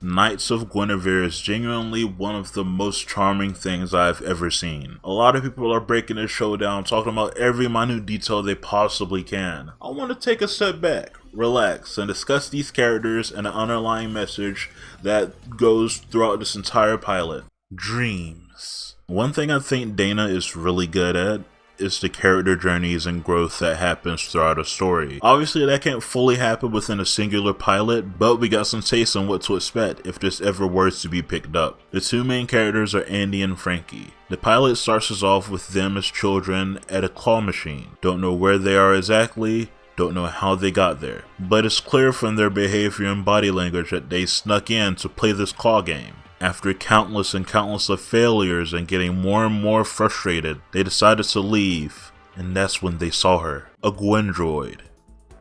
Knights of Guinevere is genuinely one of the most charming things I've ever seen. A lot of people are breaking this show down, talking about every minute detail they possibly can. I want to take a step back, relax, and discuss these characters and the underlying message that goes throughout this entire pilot. Dreams. One thing I think Dana is really good at is the character journeys and growth that happens throughout a story. Obviously that can't fully happen within a singular pilot, but we got some taste on what to expect if this ever were to be picked up. The two main characters are Andy and Frankie. The pilot starts us off with them as children at a claw machine. Don't know where they are exactly, don't know how they got there, but it's clear from their behavior and body language that they snuck in to play this claw game. After countless and countless of failures and getting more and more frustrated, they decided to leave, and that's when they saw her, a Gwendroid,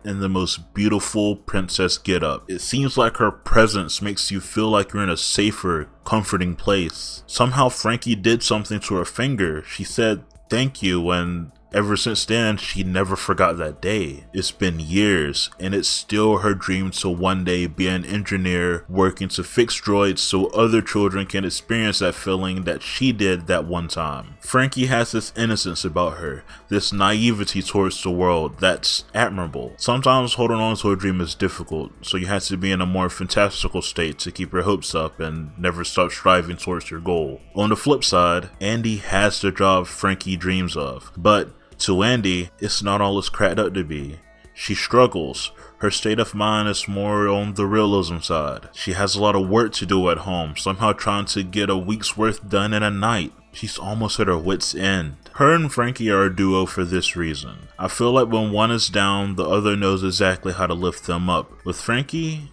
in the most beautiful princess getup. It seems like her presence makes you feel like you're in a safer, comforting place. Somehow Frankie did something to her finger. She said thank you, and ever since then, she never forgot that day. It's been years, and it's still her dream to one day be an engineer working to fix droids so other children can experience that feeling that she did that one time. Frankie has this innocence about her, this naivety towards the world that's admirable. Sometimes holding on to a dream is difficult, so you have to be in a more fantastical state to keep your hopes up and never stop striving towards your goal. On the flip side, Andy has the job Frankie dreams of, but to Andy, it's not all it's cracked up to be. She struggles. Her state of mind is more on the realism side. She has a lot of work to do at home, somehow trying to get a week's worth done in a night. She's almost at her wit's end. Her and Frankie are a duo for this reason. I feel like when one is down, the other knows exactly how to lift them up. With Frankie,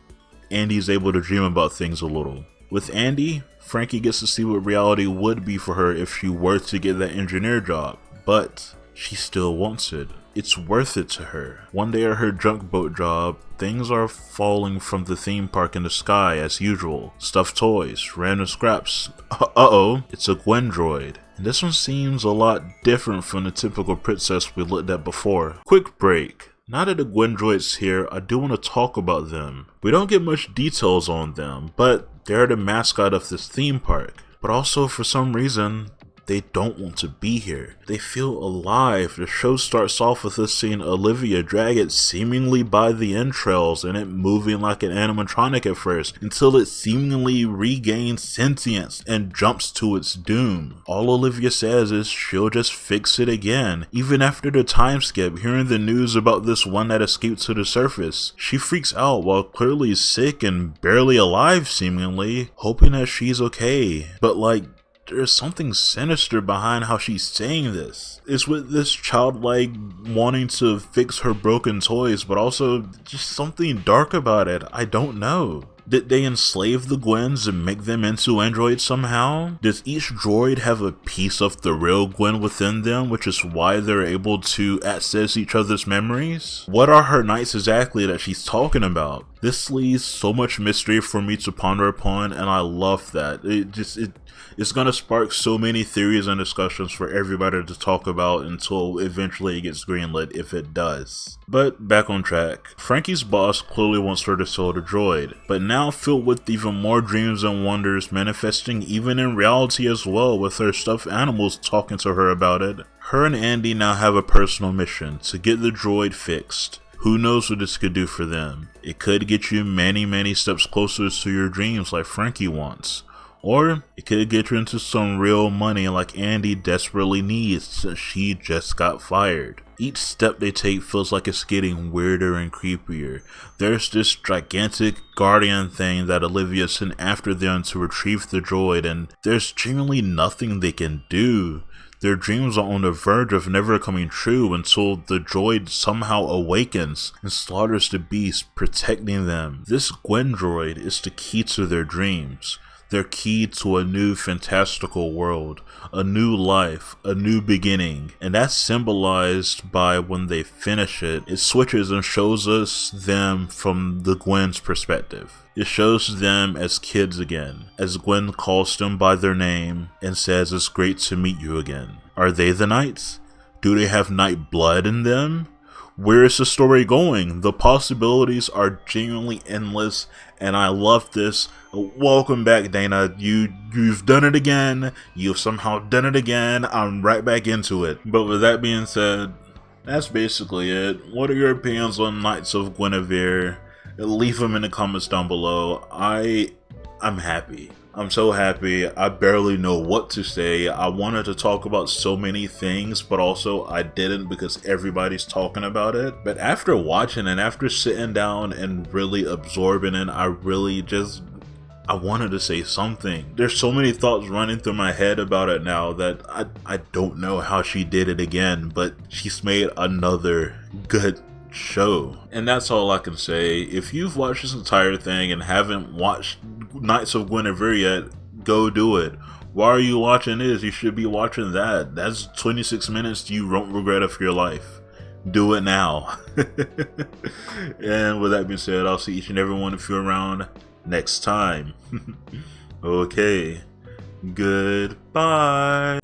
Andy's able to dream about things a little. With Andy, Frankie gets to see what reality would be for her if she were to get that engineer job. But she still wants it. It's worth it to her. One day at her junk boat job, things are falling from the theme park in the sky as usual. Stuffed toys, random scraps. Uh-oh, it's a Gwendroid. And this one seems a lot different from the typical princess we looked at before. Quick break. Now that the Gwendroid's here, I do want to talk about them. We don't get much details on them, but they're the mascot of this theme park. But also, for some reason, they don't want to be here. They feel alive. The show starts off with us seeing Olivia drag it seemingly by the entrails and it moving like an animatronic at first until it seemingly regains sentience and jumps to its doom. All Olivia says is she'll just fix it again. Even after the time skip, hearing the news about this one that escaped to the surface, she freaks out while clearly sick and barely alive seemingly, hoping that she's okay. But there's something sinister behind how she's saying this. It's with this childlike wanting to fix her broken toys, but also just something dark about it. I don't know. Did they enslave the Gwens and make them into androids somehow? Does each droid have a piece of the real Gwen within them, which is why they're able to access each other's memories? What are her knights exactly that she's talking about? This leaves so much mystery for me to ponder upon, and I love that. It's gonna spark so many theories and discussions for everybody to talk about until eventually it gets greenlit, if it does. But back on track. Frankie's boss clearly wants her to sell the droid, but now filled with even more dreams and wonders manifesting even in reality as well, with her stuffed animals talking to her about it. Her and Andy now have a personal mission to get the droid fixed. Who knows what this could do for them? It could get you many steps closer to your dreams like Frankie wants. Or it could get you into some real money like Andy desperately needs since she just got fired. Each step they take feels like it's getting weirder and creepier. There's this gigantic guardian thing that Olivia sent after them to retrieve the droid, and there's genuinely nothing they can do. Their dreams are on the verge of never coming true until the droid somehow awakens and slaughters the beast protecting them. This Gwendroid is the key to their dreams. Their key to a new fantastical world, a new life, a new beginning. And that's symbolized by when they finish it, it switches and shows us them from the Gwen's perspective. It shows them as kids again, as Gwen calls them by their name and says it's great to meet you again. Are they the knights? Do they have knight blood in them? Where is the story going? The possibilities are genuinely endless, and I love this. Welcome back, Dana. You've done it again. You've somehow done it again. I'm right back into it. But with that being said, that's basically it. What are your opinions on Knights of Guinevere? Leave them in the comments down below. I'm happy. I'm so happy. I barely know what to say. I wanted to talk about so many things, but also I didn't because everybody's talking about it. But after watching and after sitting down and really absorbing it, I wanted to say something. There's so many thoughts running through my head about it now that I don't know how she did it again, but she's made another good show. And that's all I can say. If you've watched this entire thing and haven't watched Knights of Guinevere yet, go do it. Why are you watching this? You should be watching that. That's 26 minutes you won't regret it for your life. Do it now. And with that being said, I'll see each and every one of you around next time. Okay. Goodbye.